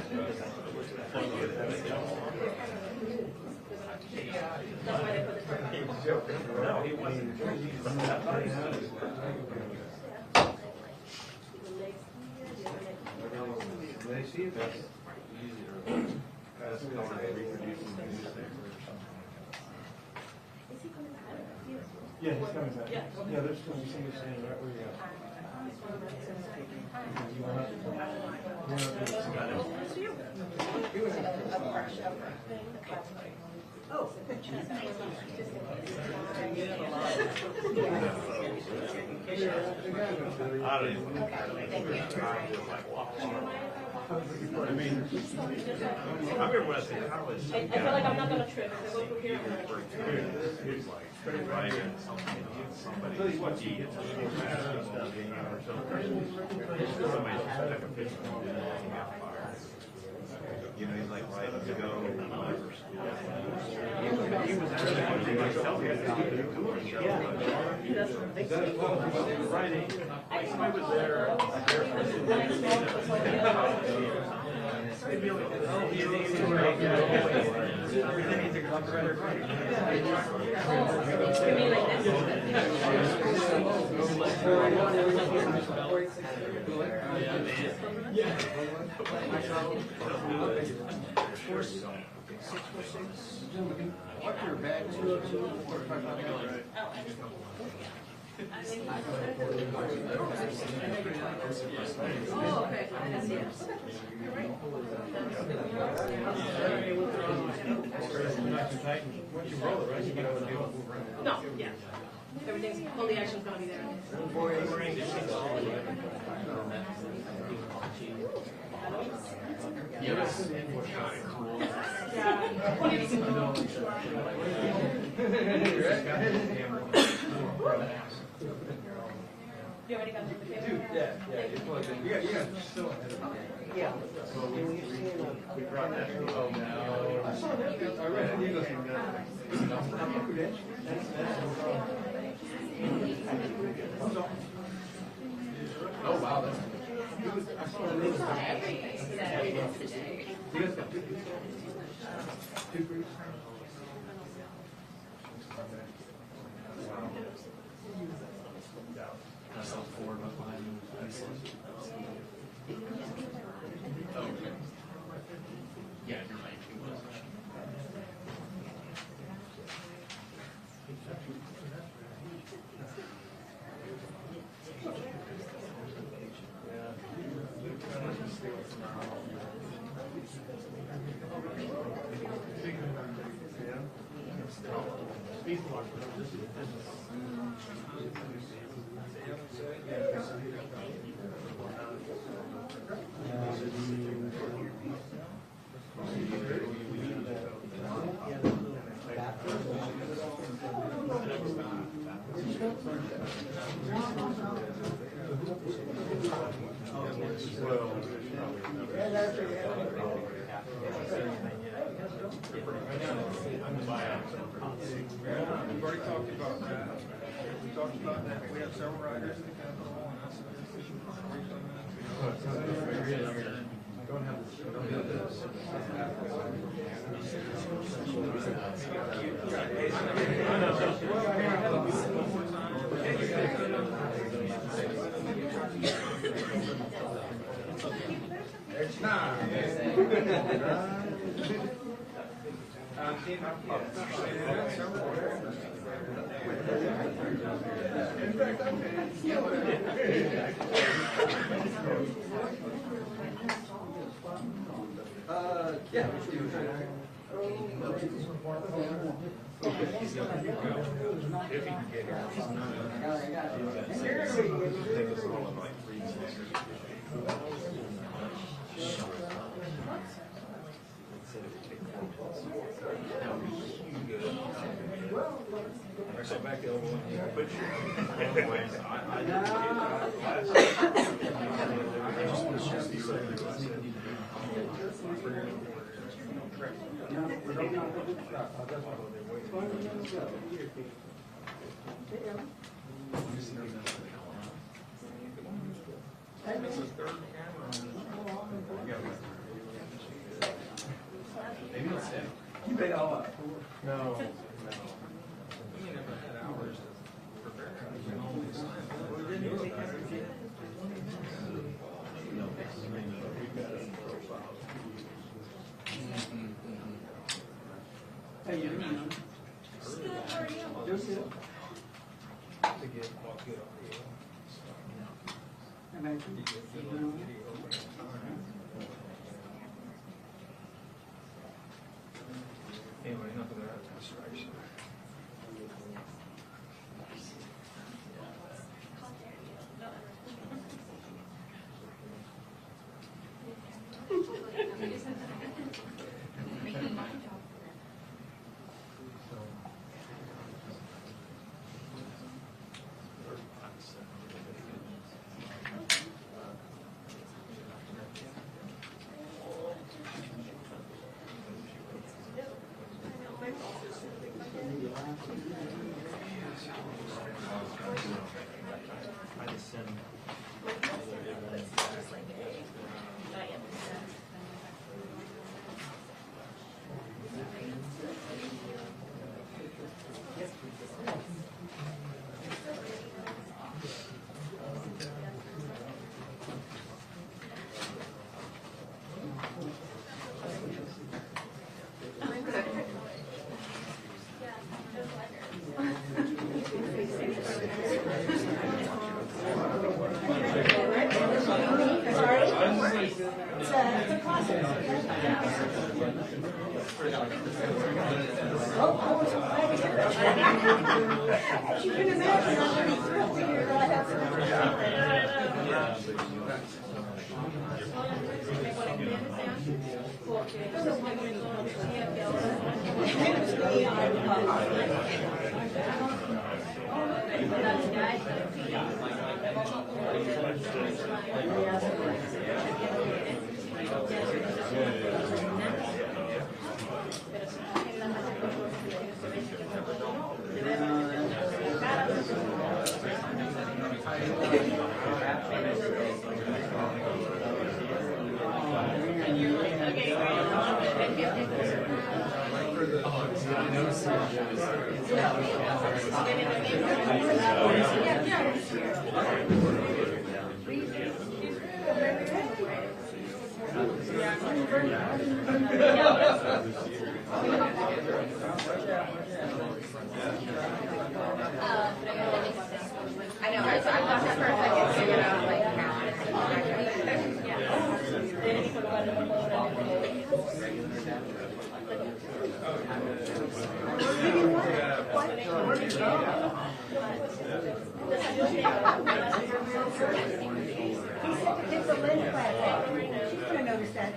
No, he wasn't. They see if that's easier. That's going to reproduce the newspaper or something. Is he coming back? Yeah, he's coming back. Yeah, there's going to be somebody standing right where you're at. Oh. I don't even know. I mean, I remember when I was in college. I feel like I'm not going to trip if I go through here. It's like, right, somebody's what you get or something. Somebody just took a picture of it. You know, he's like, right, to go. He was actually myself. Friday. I was there. What's your bag? 202 Oh, okay. No, yeah. Everything's, all the action's gonna be there. Yes. You already got the paper? Dude, yeah, you're plugged in. Yeah, still ahead of me. Yeah. We brought that. Oh, no. I saw that. I read it. He goes, oh, wow. That's I saw that. You guys got two groups? I saw 4 behind you. Okay. Yeah, you're right. It was. We've already talked about that. We talked about that. We have several riders in the capital, and that's the decision. It's time. In fact, yeah. If he can get here. Take us all in like 3 seconds. So back to elbow. But anyways, I just want to share these. They all out. No. You never had hours to prepare. You can only sign. Well, didn't you take every kid? Hey, you doing? Just it. To get, walk it off the And I think you doing it. Anyway, not that I have construction. I just send. As you can imagine, I'm really thrilled to hear that I have I know, I thought that for a second, so you know, like, It's a lens class. She's gonna notice that.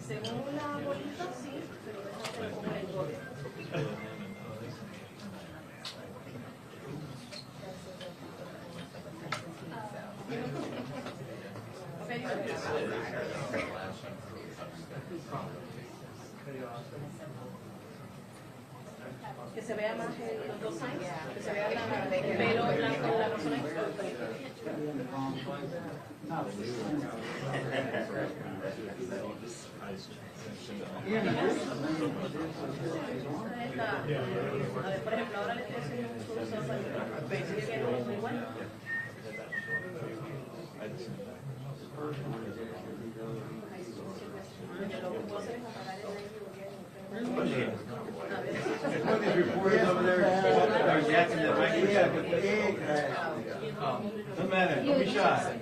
según la bolita, sí, pero déjate como el doble. Que se vea más los dos signs, que se vea el pelo blanco de la persona. Por ejemplo, ahora le estoy haciendo un curso para sigue viendo muy bueno. One of these reporters over there are jacking the mic. We have a big no matter, don't be shy.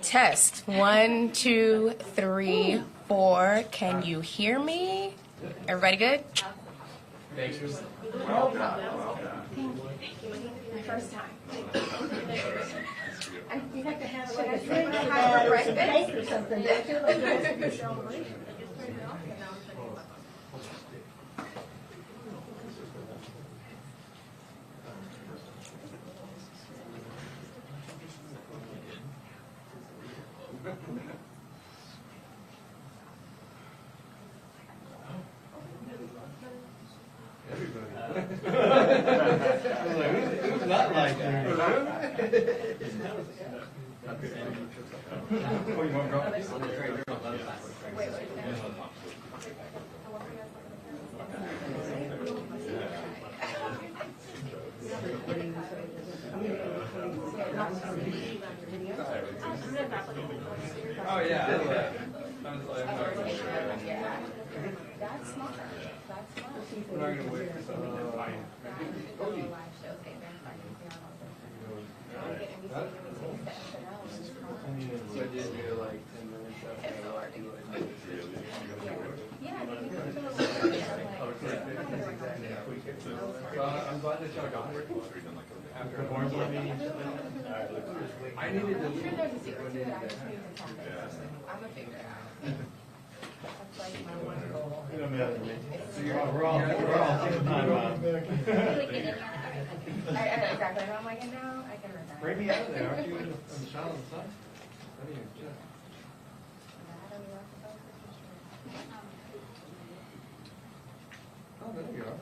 Test 1, 2, 3, 4. Can you hear me? Everybody good? Thanks for Well done. My first time. You have to have like a drink or some cake or something, don't you? Like the rest of the celebration. Who's not like that? Oh, you want to go? Oh, yeah, I left. I was like, I'm not gonna share. That's smart. That's smart. We're not gonna wait for someone to find. So I did do like 10 minutes after I do it. So I'm glad that y'all got it. After a board meeting. I needed to leave. There's a secret to it. I just need to tap it. I'm gonna figure it out. That's like my one goal. You don't matter to me. We're all taking time out. Exactly. And I'm like, and now I can retire. Bring me out of there, aren't you in the shot on the side? I didn't even check. Oh, there you are.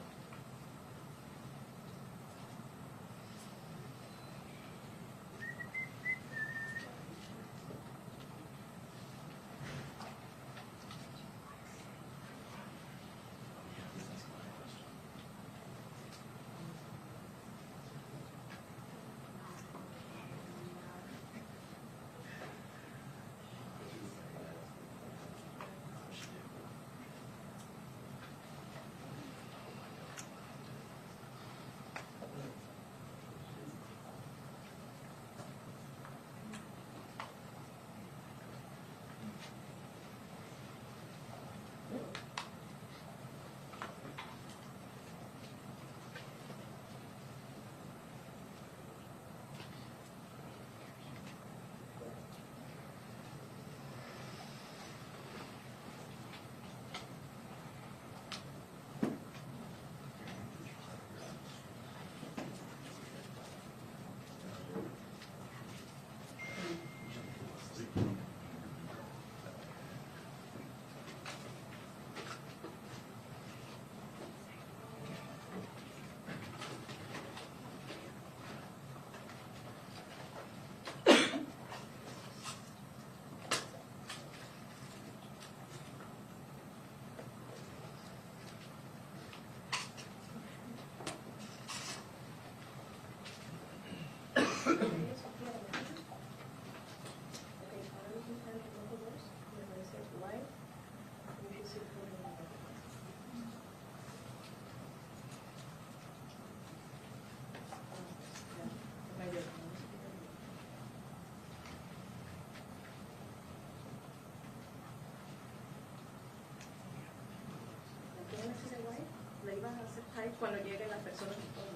Le ibas a hacer type cuando lleguen las personas que puedan.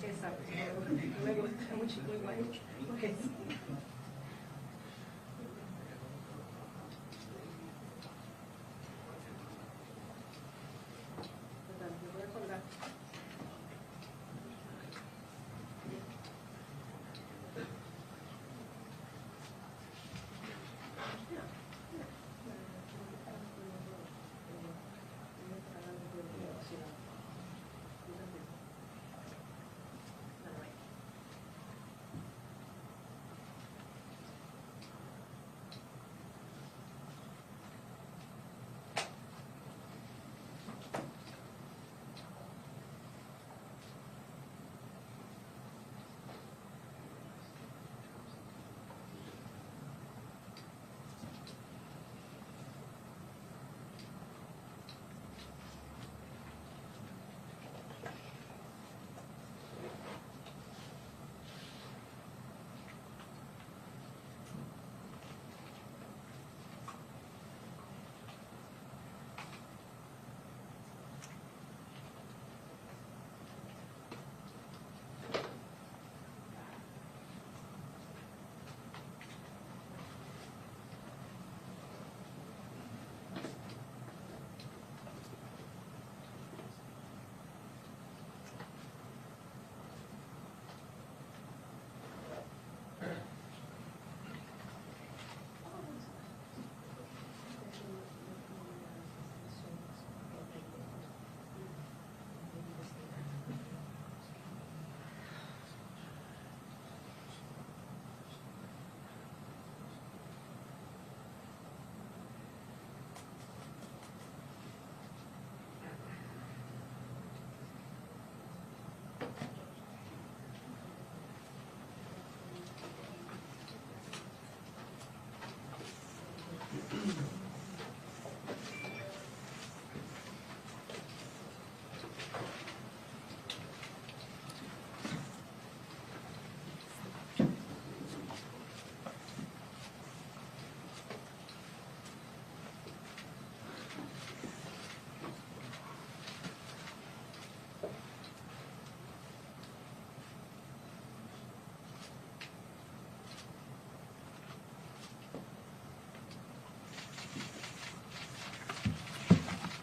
Exacto. Me gusta mucho, muy bueno. Okay. Voy a colgar.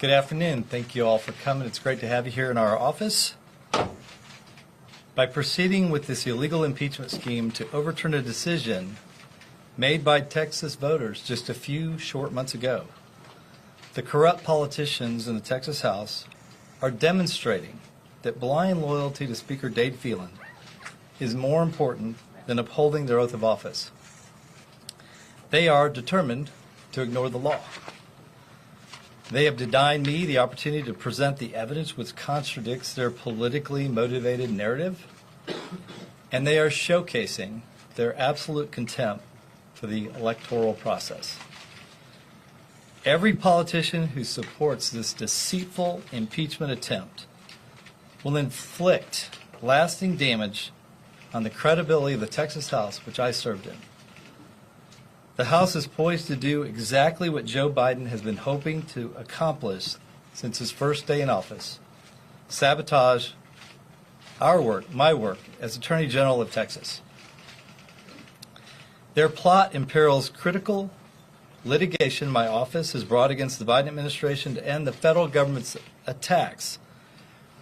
Good afternoon. Thank you all for coming. It's great to have you here in our office. By proceeding with this illegal impeachment scheme to overturn a decision made by Texas voters just a few short months ago, the corrupt politicians in the Texas House are demonstrating that blind loyalty to Speaker Dade Phelan is more important than upholding their oath of office. They are determined to ignore the law. They have denied me the opportunity to present the evidence which contradicts their politically motivated narrative, and they are showcasing their absolute contempt for the electoral process. Every politician who supports this deceitful impeachment attempt will inflict lasting damage on the credibility of the Texas House, which I served in. The House is poised to do exactly what Joe Biden has been hoping to accomplish since his first day in office: sabotage our work, my work, as Attorney General of Texas. Their plot imperils critical litigation my office has brought against the Biden administration to end the federal government's attacks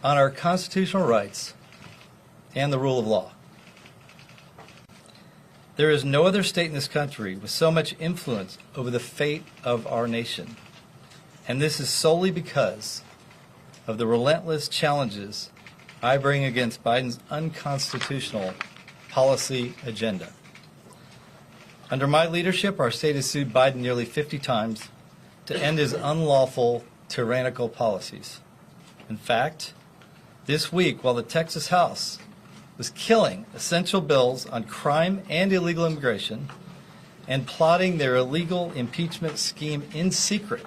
on our constitutional rights and the rule of law. There is no other state in this country with so much influence over the fate of our nation, and this is solely because of the relentless challenges I bring against Biden's unconstitutional policy agenda. Under my leadership, our state has sued Biden nearly 50 times to end his unlawful, tyrannical policies. In fact, this week, while the Texas House was killing essential bills on crime and illegal immigration and plotting their illegal impeachment scheme in secret,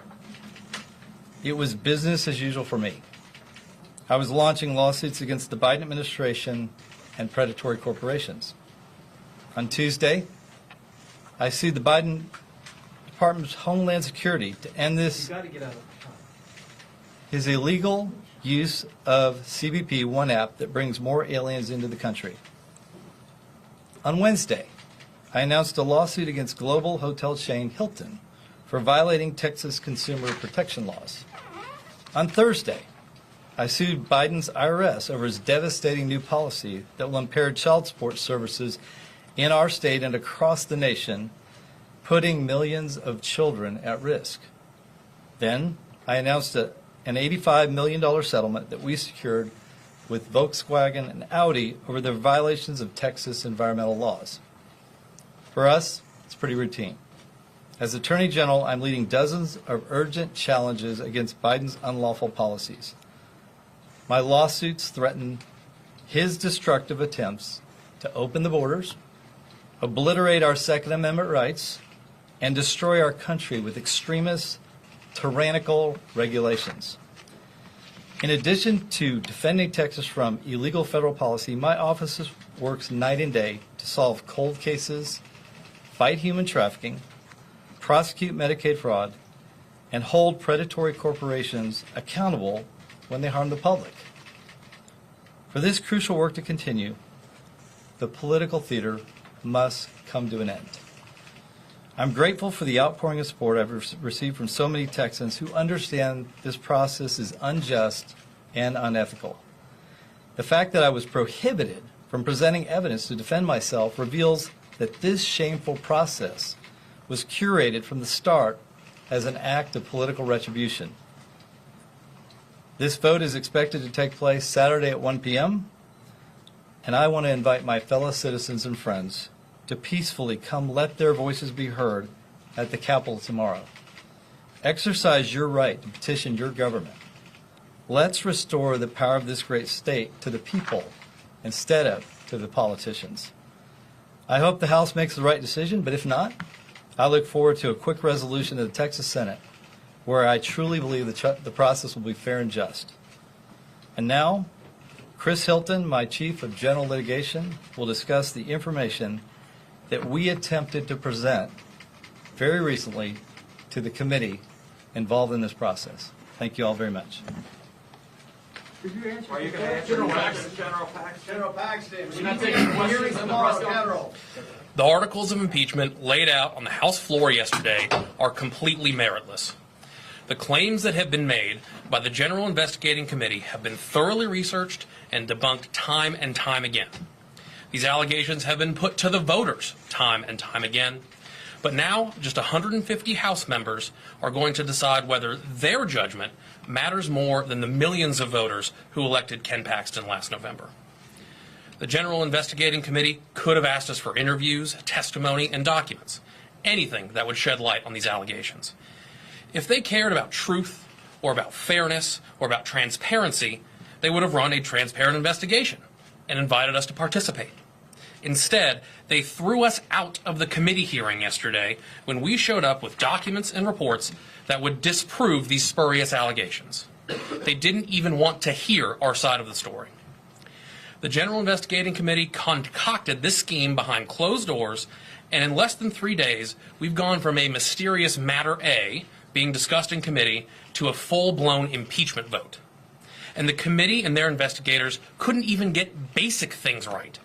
it was business as usual for me. I was launching lawsuits against the Biden administration and predatory corporations. On Tuesday, I sued the Biden Department of Homeland Security to end his illegal use of CBP One app that brings more aliens into the country. On Wednesday, I announced a lawsuit against global hotel chain Hilton for violating Texas consumer protection laws. On Thursday, I sued Biden's IRS over his devastating new policy that will impair child support services in our state and across the nation, putting millions of children at risk. Then, I announced an $85 million settlement that we secured with Volkswagen and Audi over their violations of Texas environmental laws. For us, it's pretty routine. As Attorney General, I'm leading dozens of urgent challenges against Biden's unlawful policies. My lawsuits threaten his destructive attempts to open the borders, obliterate our Second Amendment rights, and destroy our country with extremist, tyrannical regulations. In addition to defending Texas from illegal federal policy, my office works night and day to solve cold cases, fight human trafficking, prosecute Medicaid fraud, and hold predatory corporations accountable when they harm the public. For this crucial work to continue, the political theater must come to an end. I'm grateful for the outpouring of support I've received from so many Texans who understand this process is unjust and unethical. The fact that I was prohibited from presenting evidence to defend myself reveals that this shameful process was curated from the start as an act of political retribution. This vote is expected to take place Saturday at 1 p.m., and I want to invite my fellow citizens and friends to peacefully come let their voices be heard at the Capitol tomorrow. Exercise your right to petition your government. Let's restore the power of this great state to the people instead of to the politicians. I hope the House makes the right decision, but if not, I look forward to a quick resolution of the Texas Senate where I truly believe the process will be fair and just. And now, Chris Hilton, my Chief of General Litigation, will discuss the information that we attempted to present very recently to the committee involved in this process. Thank you all very much. Are you going to answer General Paxton. General Paxton. We're not taking questions on the press conference. The articles of impeachment laid out on the House floor yesterday are completely meritless. The claims that have been made by the General Investigating Committee have been thoroughly researched and debunked time and time again. These allegations have been put to the voters time and time again. But now, just 150 House members are going to decide whether their judgment matters more than the millions of voters who elected Ken Paxton last November. The General Investigating Committee could have asked us for interviews, testimony, and documents, anything that would shed light on these allegations. If they cared about truth, or about fairness, or about transparency, they would have run a transparent investigation and invited us to participate. Instead, they threw us out of the committee hearing yesterday when we showed up with documents and reports that would disprove these spurious allegations. They didn't even want to hear our side of the story. The General Investigating Committee concocted this scheme behind closed doors, and in less than 3 days, we've gone from a mysterious Matter A being discussed in committee to a full-blown impeachment vote. And the committee and their investigators couldn't even get basic things right.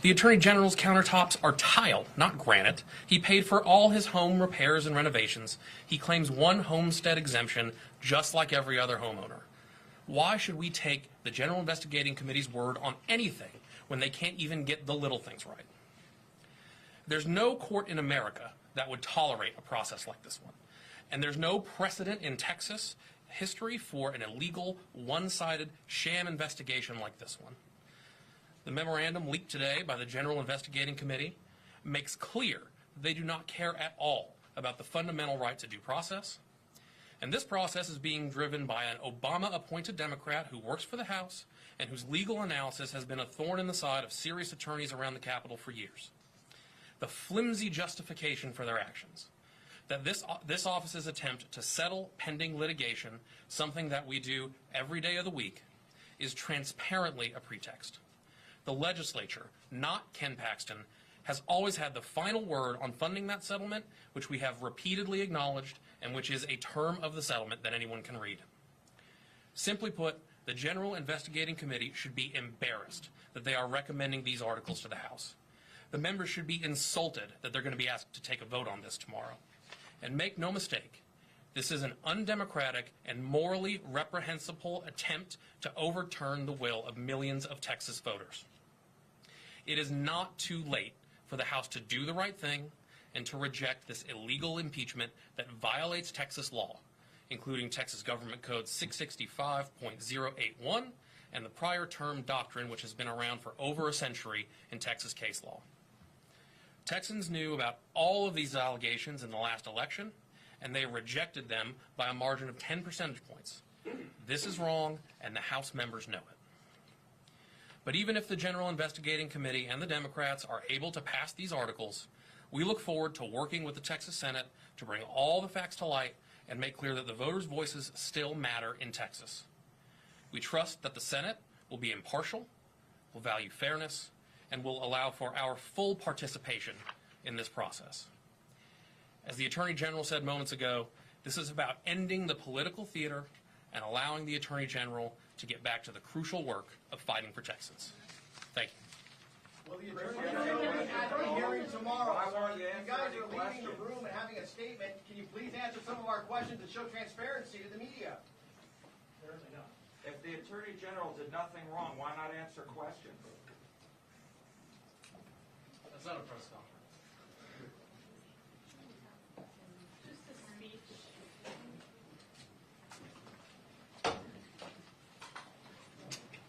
The Attorney General's countertops are tile, not granite. He paid for all his home repairs and renovations. He claims one homestead exemption, just like every other homeowner. Why should we take the General Investigating Committee's word on anything when they can't even get the little things right? There's no court in America that would tolerate a process like this one. And there's no precedent in Texas history for an illegal, one-sided sham investigation like this one. The memorandum leaked today by the General Investigating Committee makes clear they do not care at all about the fundamental right to due process. And this process is being driven by an Obama-appointed Democrat who works for the House and whose legal analysis has been a thorn in the side of serious attorneys around the Capitol for years. The flimsy justification for their actions, that this office's attempt to settle pending litigation, something that we do every day of the week, is transparently a pretext. The legislature, not Ken Paxton, has always had the final word on funding that settlement, which we have repeatedly acknowledged and which is a term of the settlement that anyone can read. Simply put, the General Investigating Committee should be embarrassed that they are recommending these articles to the House. The members should be insulted that they're going to be asked to take a vote on this tomorrow. And make no mistake, this is an undemocratic and morally reprehensible attempt to overturn the will of millions of Texas voters. It is not too late for the House to do the right thing and to reject this illegal impeachment that violates Texas law, including Texas Government Code 665.081 and the prior term doctrine, which has been around for over a century in Texas case law. Texans knew about all of these allegations in the last election, and they rejected them by a margin of 10 percentage points. This is wrong, and the House members know it. But even if the General Investigating Committee and the Democrats are able to pass these articles, we look forward to working with the Texas Senate to bring all the facts to light and make clear that the voters' voices still matter in Texas. We trust that the Senate will be impartial, will value fairness, and will allow for our full participation in this process. As the Attorney General said moments ago, this is about ending the political theater and allowing the Attorney General to get back to the crucial work of fighting for Texans. Thank you. Well, the Attorney General is at the hearing tomorrow. I want you guys are leaving the room and having a statement. Can you please answer some of our questions and show transparency to the media? If the Attorney General did nothing wrong, why not answer questions? That's not a press conference.